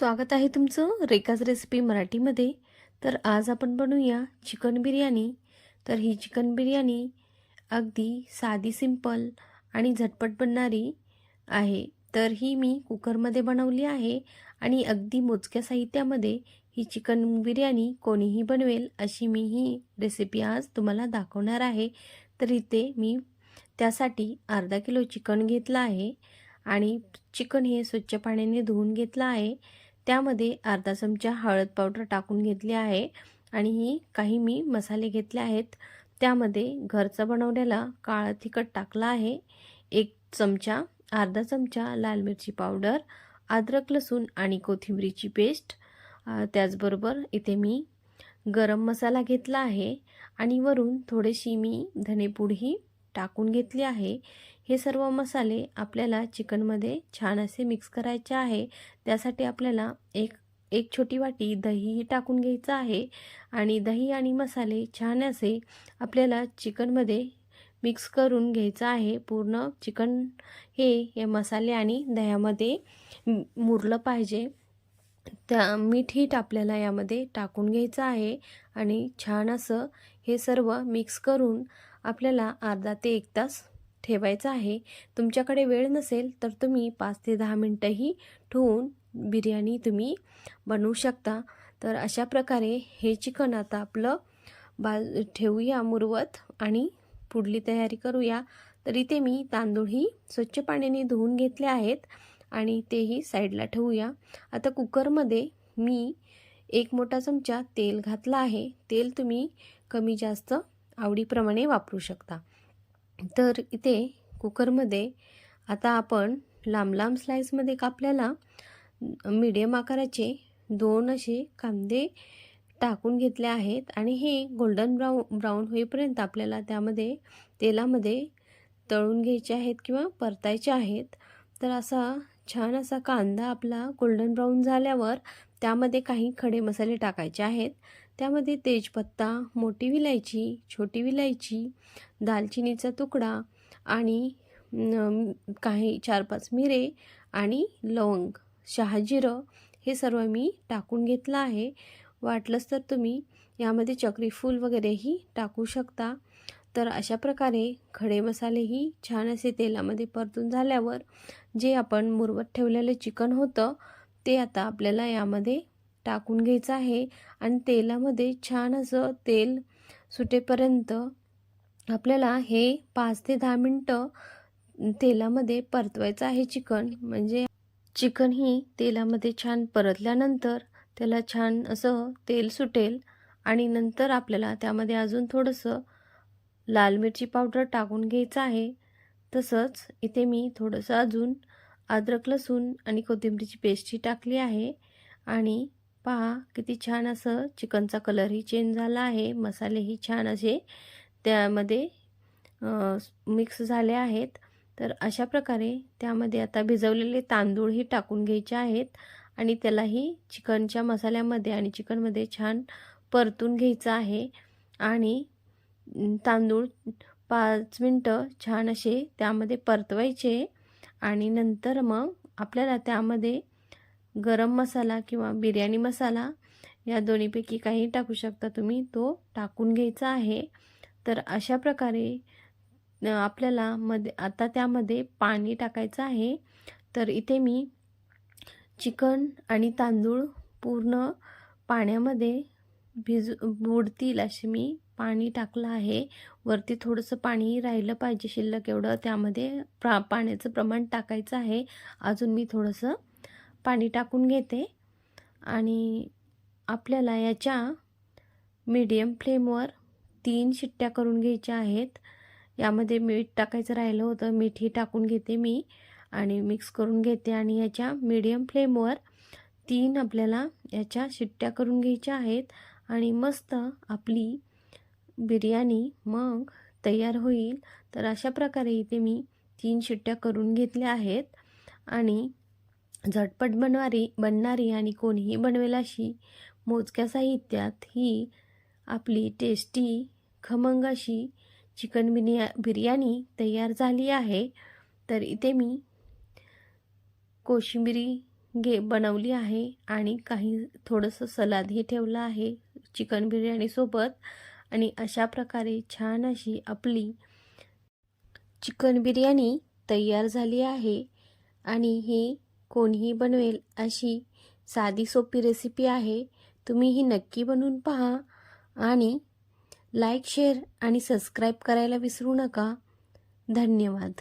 स्वागत आहे तुमचं रेखाज रेसिपी मराठीमध्ये। तर आज आपण बनवूया चिकन बिर्याणी। तर ही चिकन बिर्याणी अगदी साधी सिंपल आणि झटपट बनणारी आहे। तर ही मी कुकरमध्ये बनवली आहे आणि अगदी मोजक्या साहित्यामध्ये ही चिकन बिर्याणी कोणीही बनवेल अशी मी ही रेसिपी आज तुम्हाला दाखवणार आहे। तर इथे मी त्यासाठी अर्धा किलो चिकन घेतलं आहे आणि चिकन हे स्वच्छ पाण्याने धुवून घेतलं आहे। त्यामध्ये अर्धा चमचा हळद पावडर टाकून घेतली आहे आणि काही मी मसाले घेतले आहेत। त्यामध्ये घरचा बनवलेला काळा तिखट टाकला आहे, एक चमचा, अर्धा चमचा लाल मिरची पावडर, अद्रक लसूण आणि कोथिंबीरची पेस्ट, त्याचबरोबर इथे मी गरम मसाला घेतला आहे आणि वरून थोडीशी मी धनेपूडही टाकून घेतली आहे। हे सर्व मसाले आपल्याला चिकनमध्ये छान असे मिक्स करायचे आहे। त्यासाठी आपल्याला एक छोटी वाटी दहीही टाकून घ्यायचं आहे आणि दही आणि मसाले छान असे आपल्याला चिकनमध्ये मिक्स करून घ्यायचं आहे। पूर्ण चिकन हे मसाले आणि दह्यामध्ये मुरलं पाहिजे। त्या मीठ आपल्याला यामध्ये टाकून घ्यायचं आहे आणि छान असं हे सर्व मिक्स करून आपल्याला अर्धा ते 1 तास ठेवायचं आहे। तुमच्याकडे वेळ नसेल तर तुम्ही 5 ते 10 मिनिटंही ठेवून बिर्याणी तुम्ही बनवू शकता। तर अशा प्रकारे हे चिकन आता आपलं ठेवूया मुरवत आणि पुढली तयारी करूया। तर इथे मी तांदूळही स्वच्छ पाण्याने धुवून घेतले आहेत आणि तेही साईडला ठेवूया। आता कुकरमध्ये मी 1 मोठा चमचा तेल घातला आहे। तेल तुम्ही कमी जास्त आवडीप्रमाणे वापरू शकता। तर इथे कुकरमध्ये आता आपण लांब लांब स्लाइसमध्ये कापल्याला मीडियम आकाराचे 2 असे कांदे टाकून घेतले आहेत आणि हे गोल्डन ब्राऊन होईपर्यंत आपल्याला त्यामध्ये तेलामध्ये तळून घ्यायचे आहेत किंवा परतायचे आहेत। तर असा छान असा कांदा आपला गोल्डन ब्राऊन झाल्यावर त्यामध्ये काही खडे मसाले टाकायचे आहेत। त्यामध्ये तेजपत्ता, मोठी विलायची, छोटी विलायची, दालचिनीचा तुकडा आणि काही 4-5 मिरे आणि लवंग, शहाजिरं हे सर्व मी टाकून घेतलं आहे। वाटलंच तर तुम्ही यामध्ये चक्री फूल वगैरेही टाकू शकता। तर अशा प्रकारे खडे मसालेही छान असे तेलामध्ये परतून झाल्यावर जे आपण मुरवत ठेवलेलं चिकन होतं ते आता आपल्याला यामध्ये टाकून घ्यायचं आहे आणि तेलामध्ये छान असं तेल सुटेपर्यंत आपल्याला हे 5 ते 10 मिनिटं तेलामध्ये परतवायचं आहे चिकन। म्हणजे चिकन ही तेलामध्ये छान परतल्यानंतर त्याला छान असं तेल सुटेल आणि नंतर आपल्याला त्यामध्ये अजून थोडंसं लाल मिरची पावडर टाकून घ्यायचं आहे। तसंच इथे मी थोडंसं अजून अद्रक लसूण आणि कोथिंबीरची पेस्टही टाकली आहे आणि पहा किती छान असं चिकनचा कलरही चेंज झाला आहे, मसालेही छान असे त्यामध्ये मिक्स झाले आहेत। तर अशा प्रकारे त्यामध्ये आता भिजवलेले तांदूळही टाकून घ्यायचे आहेत आणि त्यालाही चिकनच्या मसाल्यामध्ये आणि चिकनमध्ये छान परतून घ्यायचं आहे आणि तांदूळ 5 मिनिटं छान असे त्यामध्ये परतवायचे आणि नंतर मग आपल्याला त्यामध्ये गरम मसाला किंवा बिर्याणी मसाला या दोन्हीपैकी काही टाकू शकता तुम्ही, तो टाकून घ्यायचा आहे। तर अशा प्रकारे आपल्याला आता त्यामध्ये पाणी टाकायचं आहे। तर इथे मी चिकन आणि तांदूळ पूर्ण पाण्यामध्ये बुडतील असे मी पाणी टाकलं आहे। वरती थोडंसं पाणी राहिलं पाहिजे शिल्लक एवढं त्यामध्ये पाण्याचं प्रमाण टाकायचं आहे। अजून मी थोडंसं पाणी टाकून घेते आणि आपल्याला याच्या मीडियम फ्लेमवर 3 शिट्ट्या करून घ्यायच्या आहेत। यामध्ये मीठ टाकायचं राहिलं होतं, मीठही टाकून घेते मी आणि मिक्स करून घेते आणि याच्या मीडियम फ्लेमवर 3 आपल्याला याच्या शिट्ट्या करून घ्यायच्या आहेत आणि मस्त आपली बिर्याणी मग तयार होईल। तर अशा प्रकारे इथे मी 3 शिट्ट्या करून घेतल्या आहेत आणि झटपट बनणारी आणि कोणीही बनवेल अशी मोजक्या साहित्यात ही आपली टेस्टी खमंग अशी चिकन बिर्याणी तयार झाली आहे। तर इथे मी कोशिंबिरी बनवली आहे आणि काही थोडंसं सलादही ठेवलं आहे चिकन बिर्याणीसोबत. आणि अशा प्रकारे छान अशी आपली चिकन बिर्याणी तयार झाली आहे. आणि ही कोणीही बनवेल अशी साधी सोपी रेसिपी आहे. तुम्ही ही नक्की बनवून पहा आणि लाईक, शेअर आणि सबस्क्राईब करायला विसरू नका. धन्यवाद.